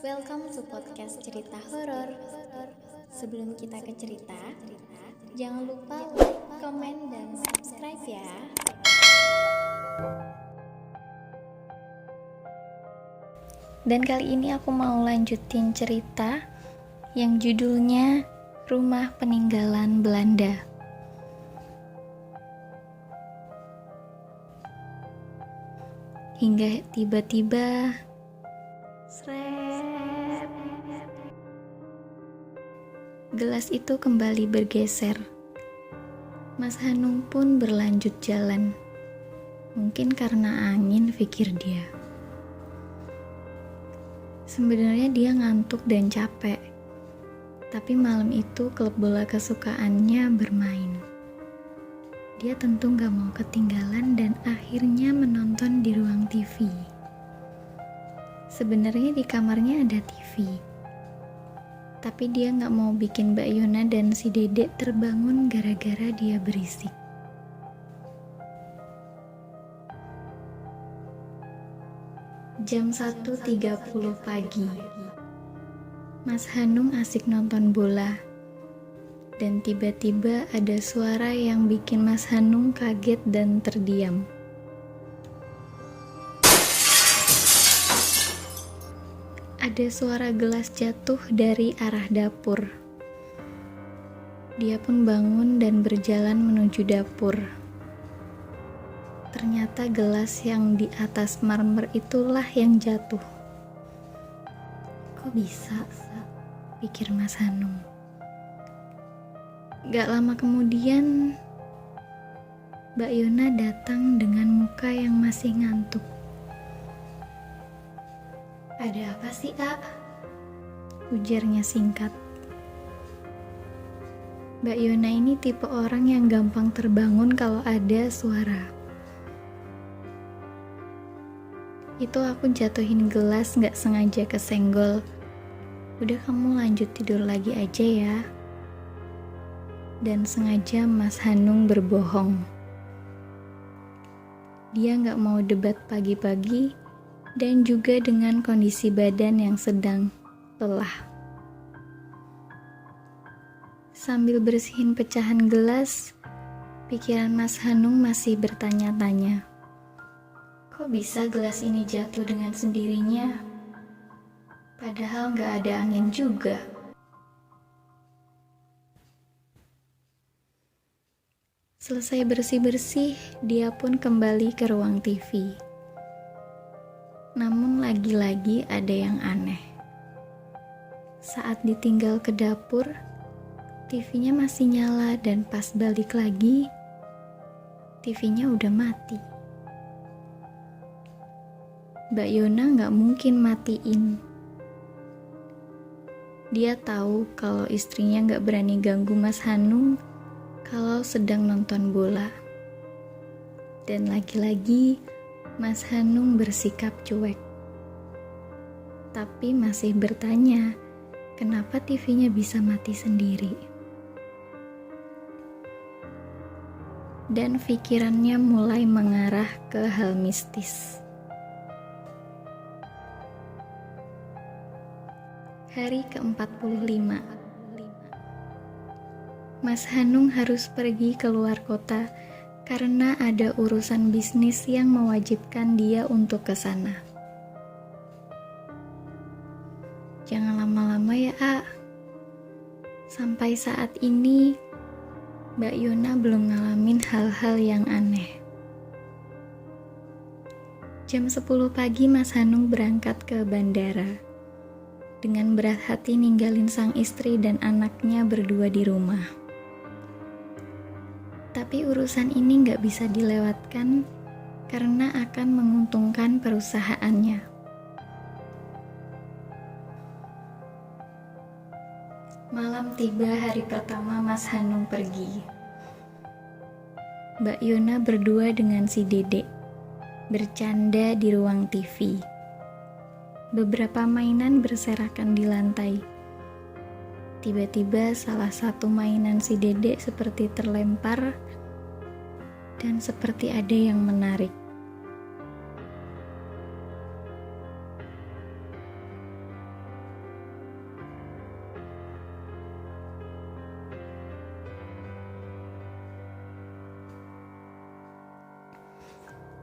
welcome to podcast cerita horor. Sebelum kita ke cerita, jangan lupa like, comment, dan subscribe ya. Dan kali ini aku mau lanjutin cerita yang judulnya Rumah Peninggalan Belanda. Hingga tiba-tiba sret, gelas itu kembali bergeser. Mas Hanung pun berlanjut jalan. Mungkin karena angin, pikir dia. Sebenarnya dia ngantuk dan capek. Tapi malam itu klub bola kesukaannya bermain. Dia tentu gak mau ketinggalan dan akhirnya menonton di ruang TV. Sebenarnya di kamarnya ada TV. Tapi dia gak mau bikin Mbak Yona dan si Dedek terbangun gara-gara dia berisik. Jam 1.30 pagi. Mas Hanung asik nonton bola. Dan tiba-tiba ada suara yang bikin Mas Hanung kaget dan terdiam. Ada suara gelas jatuh dari arah dapur. Dia pun bangun dan berjalan menuju dapur. Ternyata gelas yang di atas marmer itulah yang jatuh. Kok bisa? Pikir Mas Hanung. Gak lama kemudian, Mbak Yona datang dengan muka yang masih ngantuk. Ada apa sih, Kak? Ujarnya singkat. Mbak Yona ini tipe orang yang gampang terbangun kalau ada suara. Itu aku jatuhin gelas gak sengaja kesenggol. Udah kamu lanjut tidur lagi aja ya. Dan sengaja Mas Hanung berbohong. Dia gak mau debat pagi-pagi dan juga dengan kondisi badan yang sedang lelah. Sambil bersihin pecahan gelas, pikiran Mas Hanung masih bertanya-tanya. Kok bisa gelas ini jatuh dengan sendirinya? Padahal gak ada angin juga. Selesai bersih-bersih, dia pun kembali ke ruang TV. Namun lagi-lagi ada yang aneh. Saat ditinggal ke dapur, TV-nya masih nyala dan pas balik lagi, TV-nya udah mati. Mbak Yona gak mungkin matiin. Dia tahu kalau istrinya gak berani ganggu Mas Hanung kalau sedang nonton bola. Dan lagi-lagi Mas Hanung bersikap cuek. Tapi masih bertanya, kenapa TV-nya bisa mati sendiri? Dan pikirannya mulai mengarah ke hal mistis. Hari ke-45. Mas Hanung harus pergi keluar kota karena ada urusan bisnis yang mewajibkan dia untuk ke sana. Jangan lama-lama ya, A. Sampai saat ini, Mbak Yona belum ngalamin hal-hal yang aneh. Jam 10 pagi Mas Hanung berangkat ke bandara. Dengan berat hati ninggalin sang istri dan anaknya berdua di rumah. Tapi urusan ini gak bisa dilewatkan karena akan menguntungkan perusahaannya. Malam tiba hari pertama Mas Hanung pergi. Mbak Yona berdua dengan si Dedek bercanda di ruang TV. Beberapa mainan berserakan di lantai. Tiba-tiba salah satu mainan si Dedek seperti terlempar dan seperti ada yang menarik.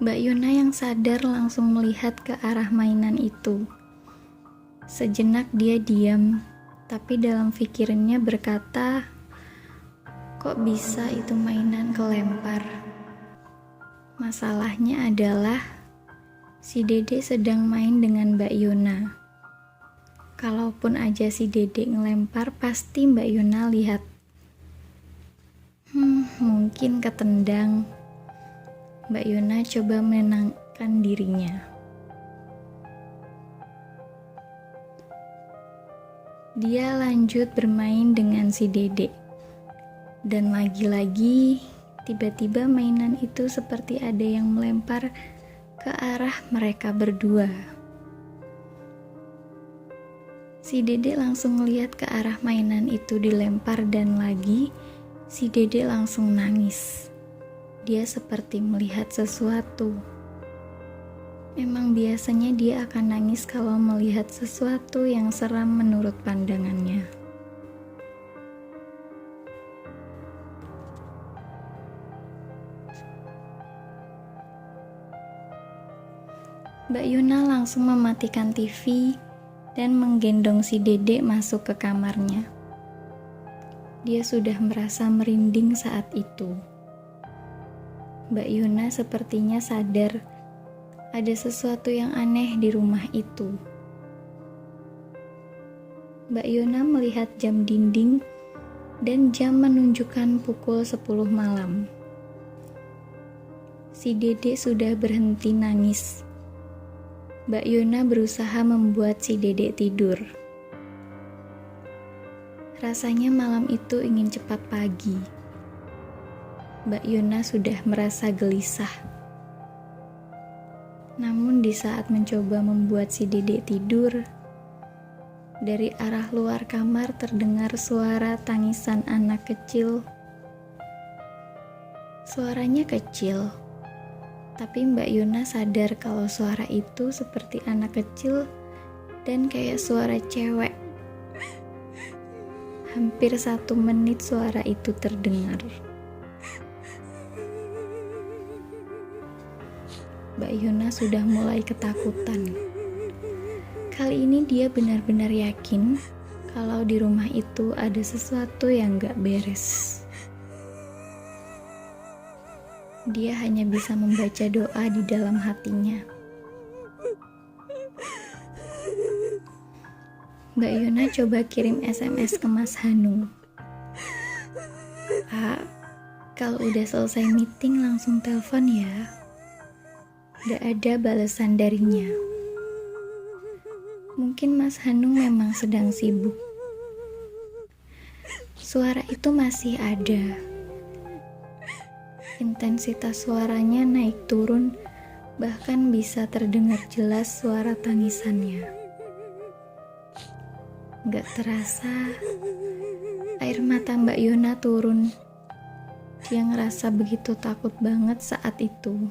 Mbak Yuna yang sadar langsung melihat ke arah mainan itu. Sejenak dia diam, tapi dalam pikirannya berkata, kok bisa itu mainan kelempar? Masalahnya adalah si Dede sedang main dengan Mbak Yuna. Kalaupun aja si Dede ngelempar, pasti Mbak Yuna lihat. Mungkin ketendang. Mbak Yuna coba menenangkan dirinya. Dia lanjut bermain dengan si Dede. Dan lagi-lagi, tiba-tiba mainan itu seperti ada yang melempar ke arah mereka berdua. Si Dede langsung melihat ke arah mainan itu dilempar dan lagi, si Dede langsung nangis. Dia seperti melihat sesuatu. Memang biasanya dia akan nangis kalau melihat sesuatu yang seram menurut pandangannya. Mbak Yuna langsung mematikan TV dan menggendong si Dede masuk ke kamarnya. Dia sudah merasa merinding saat itu. Mbak Yuna sepertinya sadar ada sesuatu yang aneh di rumah itu. Mbak Yuna melihat jam dinding dan jam menunjukkan pukul 10 malam. Si Dede sudah berhenti nangis. Mbak Yuna berusaha membuat si Dede tidur. Rasanya malam itu ingin cepat pagi. Mbak Yuna sudah merasa gelisah. Namun di saat mencoba membuat si Dede tidur, dari arah luar kamar terdengar suara tangisan anak kecil. Suaranya kecil. Tapi Mbak Yuna sadar kalau suara itu seperti anak kecil dan kayak suara cewek. Hampir 1 menit suara itu terdengar. Mbak Yuna sudah mulai ketakutan. Kali ini dia benar-benar yakin kalau di rumah itu ada sesuatu yang gak beres. Dia hanya bisa membaca doa di dalam hatinya. Mbak Yuna coba kirim SMS ke Mas Hanung. Pak, kalau udah selesai meeting langsung telepon ya. Gak ada balasan darinya. Mungkin Mas Hanung memang sedang sibuk. Suara itu masih ada. Intensitas suaranya naik turun, bahkan bisa terdengar jelas suara tangisannya. Gak terasa, air mata Mbak Yuna turun. Dia ngerasa begitu takut banget saat itu.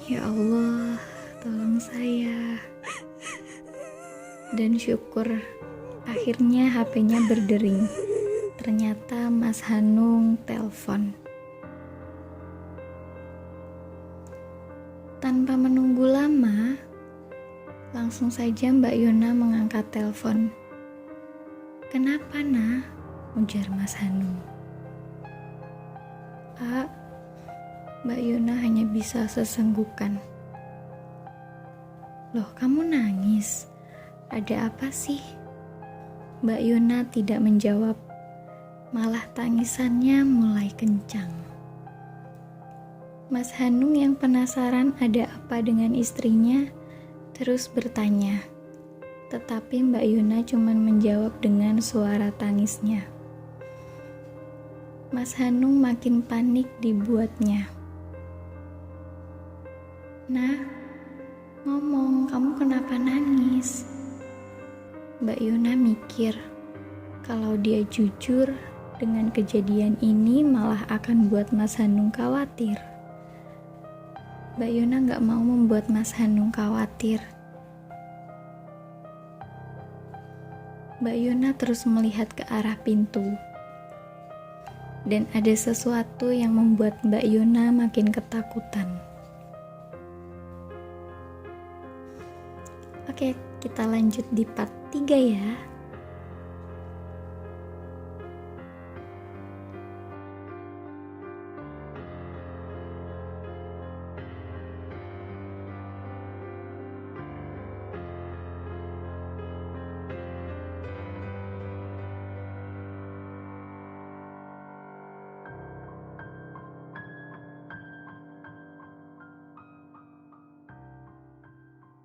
Ya Allah, tolong saya. Dan syukur, akhirnya HP-nya berdering. Ternyata Mas Hanung telepon. Tanpa menunggu lama, langsung saja Mbak Yuna mengangkat telepon. Kenapa, Nak? Ujar Mas Hanung. Pak, Mbak Yuna hanya bisa sesenggukan. Loh, kamu nangis? Ada apa sih? Mbak Yuna tidak menjawab. Malah tangisannya mulai kencang. Mas Hanung yang penasaran ada apa dengan istrinya, terus bertanya. Tetapi Mbak Yuna cuma menjawab dengan suara tangisnya. Mas Hanung makin panik dibuatnya. Nah, ngomong, kamu kenapa nangis? Mbak Yuna mikir, kalau dia jujur, dengan kejadian ini malah akan buat Mas Hanung khawatir. Mbak Yuna gak mau membuat Mas Hanung khawatir. Mbak Yuna terus melihat ke arah pintu. Dan ada sesuatu yang membuat Mbak Yona makin ketakutan. Oke, kita lanjut di part 3 ya.